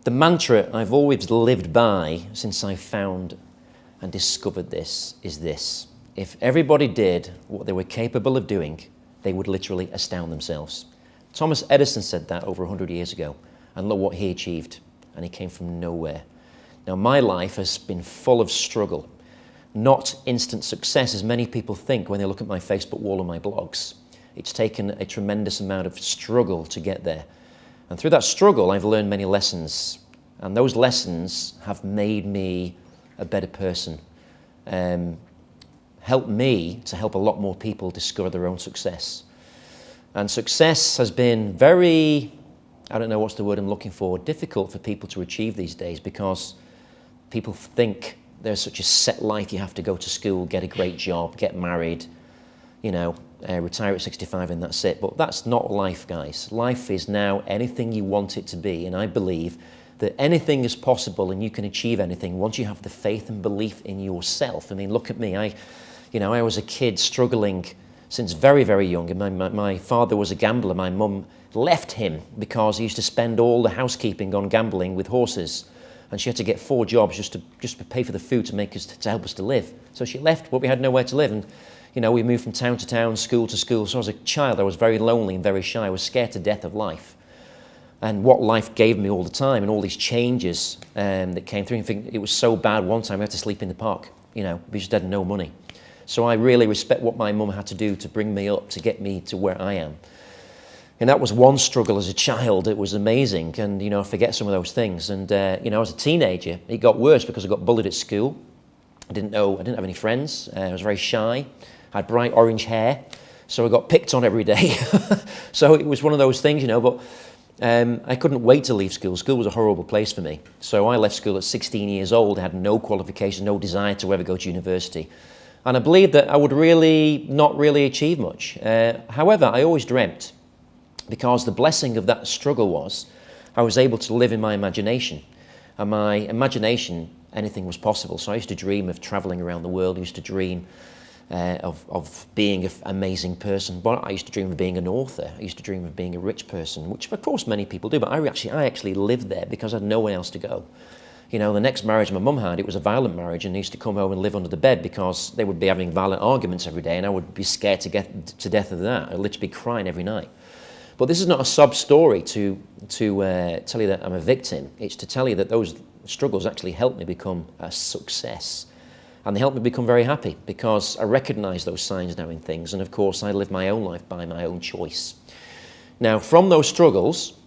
The mantra I've always lived by since I found and discovered this is this: if everybody did what they were capable of doing, they would literally astound themselves. Thomas Edison said that over 100 years ago, and look what he achieved, and he came from nowhere. Now, my life has been full of struggle, not instant success as many people think when they look at my Facebook wall and my blogs. It's taken a tremendous amount of struggle to get there. And through that struggle, I've learned many lessons, and those lessons have made me a better person, helped me to help a lot more people discover their own success. And success has been very, I don't know what's the word I'm looking for, difficult for people to achieve these days, because people think there's such a set life. You have to go to school, get a great job, get married, retire at 65 and that's it. But that's not life, guys. Life is now anything you want it to be. And I believe that anything is possible and you can achieve anything once you have the faith and belief in yourself. I mean, look at me. I was a kid struggling since very, very young. And my father was a gambler. My mum left him because he used to spend all the housekeeping on gambling with horses. And she had to get 4 jobs just to pay for the food to help us to live. So she left, but we had nowhere to live. And we moved from town to town, school to school. So as a child, I was very lonely and very shy. I was scared to death of life and what life gave me all the time, and all these changes that came through. It was so bad one time we had to sleep in the park. We just had no money. So I really respect what my mum had to do to bring me up, to get me to where I am. And that was one struggle as a child. It was amazing. And, I forget some of those things. And, as a teenager, it got worse because I got bullied at school. I didn't have any friends. I was very shy. I had bright orange hair. So I got picked on every day. So it was one of those things, but I couldn't wait to leave school. School was a horrible place for me. So I left school at 16 years old. I had no qualifications, no desire to ever go to university. And I believed that I would not really achieve much. However, I always dreamt, because the blessing of that struggle was I was able to live in my imagination. And my imagination, anything was possible. So I used to dream of traveling around the world. I used to dream of being an amazing person. But I used to dream of being an author. I used to dream of being a rich person, which of course many people do. But I actually lived there because I had nowhere else to go. The next marriage my mum had, it was a violent marriage, and I used to come home and live under the bed because they would be having violent arguments every day, and I would be scared to get to death of that. I'd literally be crying every night. But this is not a sob story to tell you that I'm a victim. It's to tell you that those struggles actually helped me become a success. And they helped me become very happy because I recognize those signs now in things. And of course, I live my own life by my own choice. Now, from those struggles,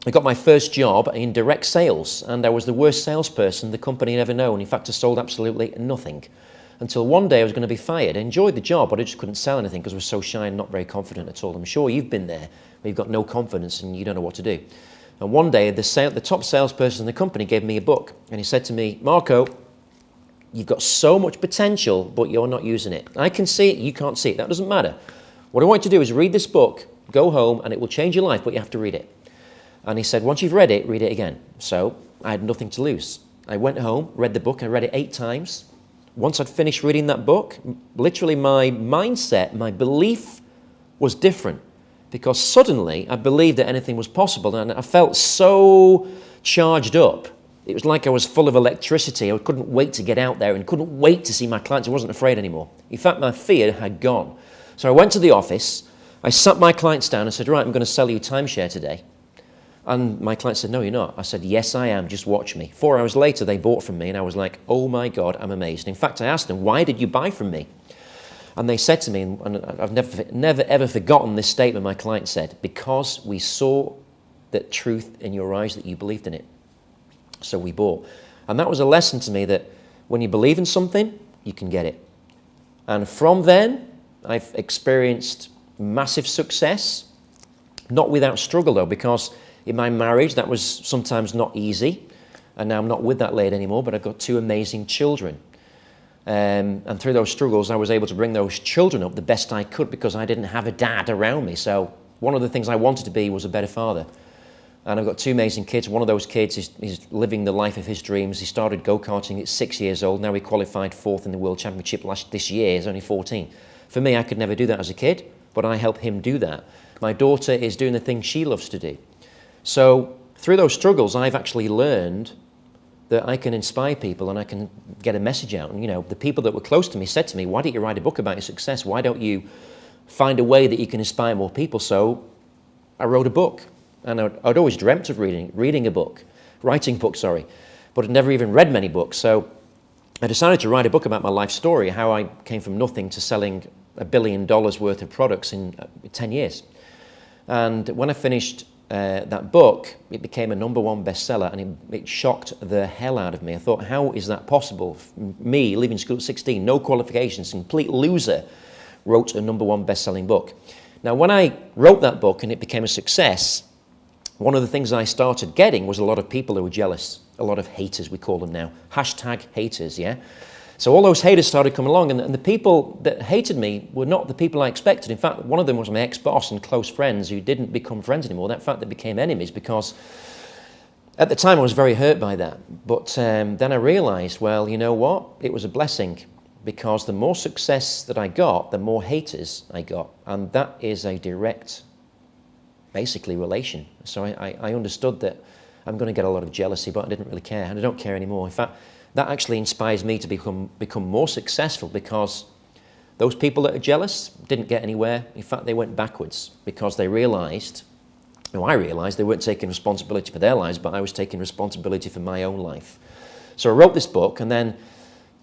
I got my first job in direct sales. And I was the worst salesperson the company had ever known. In fact, I sold absolutely nothing. Until one day I was going to be fired. I enjoyed the job, but I just couldn't sell anything because I was so shy and not very confident at all. I'm sure you've been there, where you've got no confidence and you don't know what to do. And one day, the top salesperson in the company gave me a book, and he said to me, "Marco, you've got so much potential, but you're not using it. I can see it, you can't see it. That doesn't matter. What I want you to do is read this book, go home, and it will change your life, but you have to read it." And he said, once you've read it again. So I had nothing to lose. I went home, read the book, I read it 8 times. Once I'd finished reading that book, literally my mindset, my belief was different, because suddenly I believed that anything was possible, and I felt so charged up. It was like I was full of electricity. I couldn't wait to get out there and couldn't wait to see my clients. I wasn't afraid anymore. In fact, my fear had gone. So I went to the office, I sat my clients down and said, "Right, I'm going to sell you timeshare today." And my client said, "No, you're not." I said, "Yes, I am. Just watch me." 4 hours later, they bought from me, and I was like, "Oh my God, I'm amazed." In fact, I asked them, "Why did you buy from me?" And they said to me, and I've never ever forgotten this statement my client said, "Because we saw that truth in your eyes, that you believed in it. So we bought." And that was a lesson to me that when you believe in something, you can get it. And from then, I've experienced massive success, not without struggle though, because in my marriage, that was sometimes not easy. And now I'm not with that lady anymore, but I've got 2 amazing children. And through those struggles, I was able to bring those children up the best I could because I didn't have a dad around me. So one of the things I wanted to be was a better father. And I've got 2 amazing kids. One of those kids is living the life of his dreams. He started go-karting at 6 years old. Now he qualified 4th in the World Championship this year. He's only 14. For me, I could never do that as a kid, but I help him do that. My daughter is doing the thing she loves to do. So through those struggles, I've actually learned that I can inspire people and I can get a message out. And, the people that were close to me said to me, why don't you write a book about your success? Why don't you find a way that you can inspire more people? So I wrote a book. And I'd always dreamt of writing a book, but I'd never even read many books. So I decided to write a book about my life story, how I came from nothing to selling $1 billion worth of products in 10 years. And when I finished that book, it became a #1 bestseller, and it shocked the hell out of me. I thought, how is that possible? Me, leaving school at 16, no qualifications, complete loser, wrote a #1 best-selling book. Now, when I wrote that book and it became a success, one of the things I started getting was a lot of people who were jealous, a lot of haters, we call them now. #haters, yeah? So all those haters started coming along, and the people that hated me were not the people I expected. In fact, one of them was my ex-boss and close friends who didn't become friends anymore. In fact, they became enemies because at the time I was very hurt by that. But then I realized, well, you know what? It was a blessing, because the more success that I got, the more haters I got. And that is a direct, basically, relation. So I understood that I'm going to get a lot of jealousy, but I didn't really care, and I don't care anymore. In fact, that actually inspires me to become more successful, because those people that are jealous didn't get anywhere. In fact, they went backwards, because they realized, I realized they weren't taking responsibility for their lives, but I was taking responsibility for my own life. So I wrote this book, and then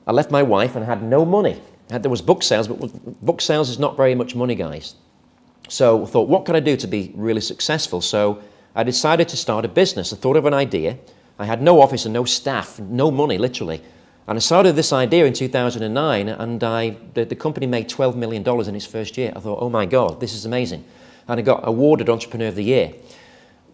I left my wife and I had no money. There was book sales, but book sales is not very much money, guys. So I thought, what can I do to be really successful? So I decided to start a business. I thought of an idea. I had no office and no staff, no money, literally. And I started this idea in 2009, and the company made $12 million in its first year. I thought, oh my God, this is amazing. And I got awarded Entrepreneur of the Year.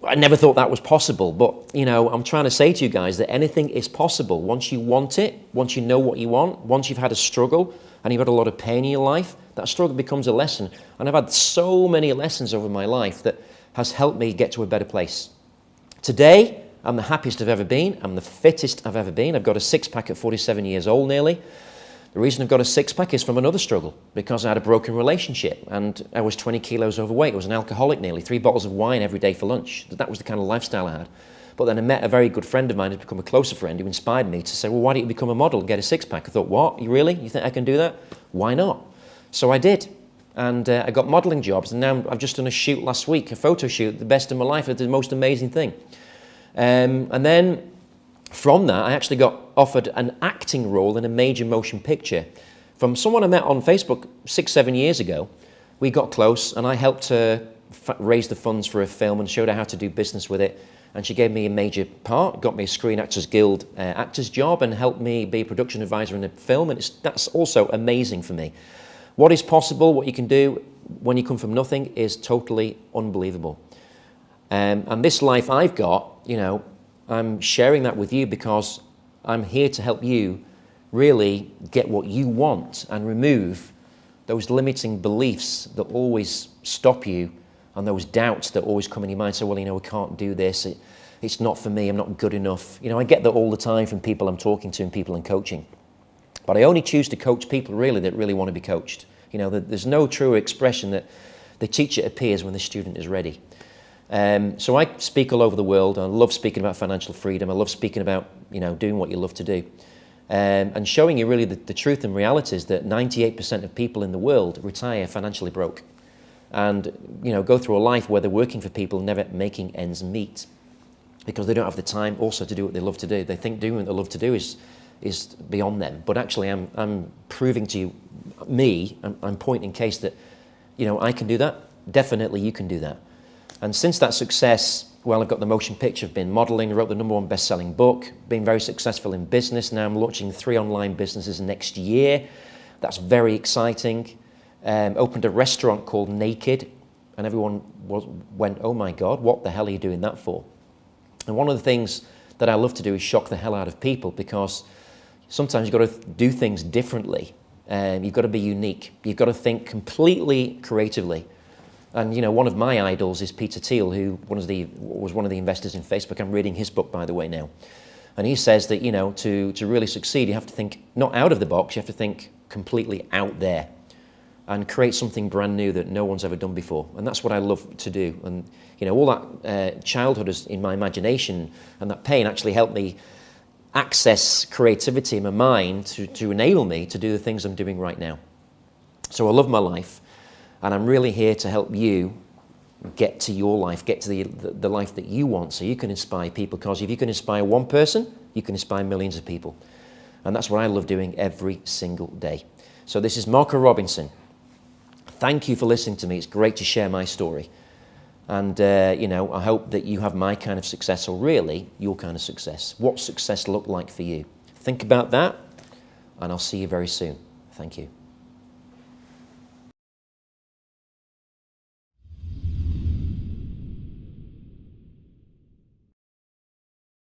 I never thought that was possible, but I'm trying to say to you guys that anything is possible. Once you want it, once you know what you want, once you've had a struggle and you've had a lot of pain in your life, that struggle becomes a lesson. And I've had so many lessons over my life that has helped me get to a better place. Today, I'm the happiest I've ever been. I'm the fittest I've ever been. I've got a six-pack at 47 years old nearly. The reason I've got a six-pack is from another struggle, because I had a broken relationship and I was 20 kilos overweight. I was an alcoholic nearly, 3 bottles of wine every day for lunch. That was the kind of lifestyle I had. But then I met a very good friend of mine who's become a closer friend, who inspired me to say, well, why don't you become a model and get a six-pack? I thought, what? You really? You think I can do that? Why not? So I did. And I got modeling jobs, and now I've just done a shoot last week, a photo shoot, the best of my life. It's the most amazing thing. And then from that, I actually got offered an acting role in a major motion picture from someone I met on Facebook 6-7 years ago. We got close, and I helped her raise the funds for a film and showed her how to do business with it. And she gave me a major part, got me a Screen Actors Guild actor's job, and helped me be a production advisor in a film. And that's also amazing for me. What is possible, what you can do when you come from nothing, is totally unbelievable. And this life I've got, I'm sharing that with you because I'm here to help you really get what you want and remove those limiting beliefs that always stop you, and those doubts that always come in your mind. So, well, we can't do this. It's not for me. I'm not good enough. I get that all the time from people I'm talking to and people I'm coaching. But I only choose to coach people really that really want to be coached. There's no truer expression that the teacher appears when the student is ready. So I speak all over the world. I love speaking about financial freedom. I love speaking about, doing what you love to do. And showing you really the truth and reality is that 98% of people in the world retire financially broke. And, go through a life where they're working for people, never making ends meet. Because they don't have the time also to do what they love to do. They think doing what they love to do is beyond them. But actually, I'm proving to you, I'm pointing case that, I can do that. Definitely you can do that. And since that success, well, I've got the motion picture, I've been modeling, wrote the #1 best-selling book, been very successful in business. Now I'm launching 3 online businesses next year. That's very exciting. Opened a restaurant called Naked, and everyone went, oh my God, what the hell are you doing that for? And one of the things that I love to do is shock the hell out of people, because sometimes you've got to do things differently. You've got to be unique. You've got to think completely creatively. And, one of my idols is Peter Thiel, who was one of the investors in Facebook. I'm reading his book, by the way, now. And he says that, to really succeed, you have to think not out of the box, you have to think completely out there. and create something brand new that no one's ever done before. And that's what I love to do. And all that childhood is in my imagination, and that pain actually helped me access creativity in my mind to enable me to do the things I'm doing right now. So I love my life, and I'm really here to help you get to your life, get to the life that you want, so you can inspire people. Because if you can inspire one person, you can inspire millions of people. And that's what I love doing every single day. So this is Marco Robinson. Thank you for listening to me. It's great to share my story. And, I hope that you have my kind of success, or really your kind of success. What success looked like for you? Think about that, and I'll see you very soon. Thank you.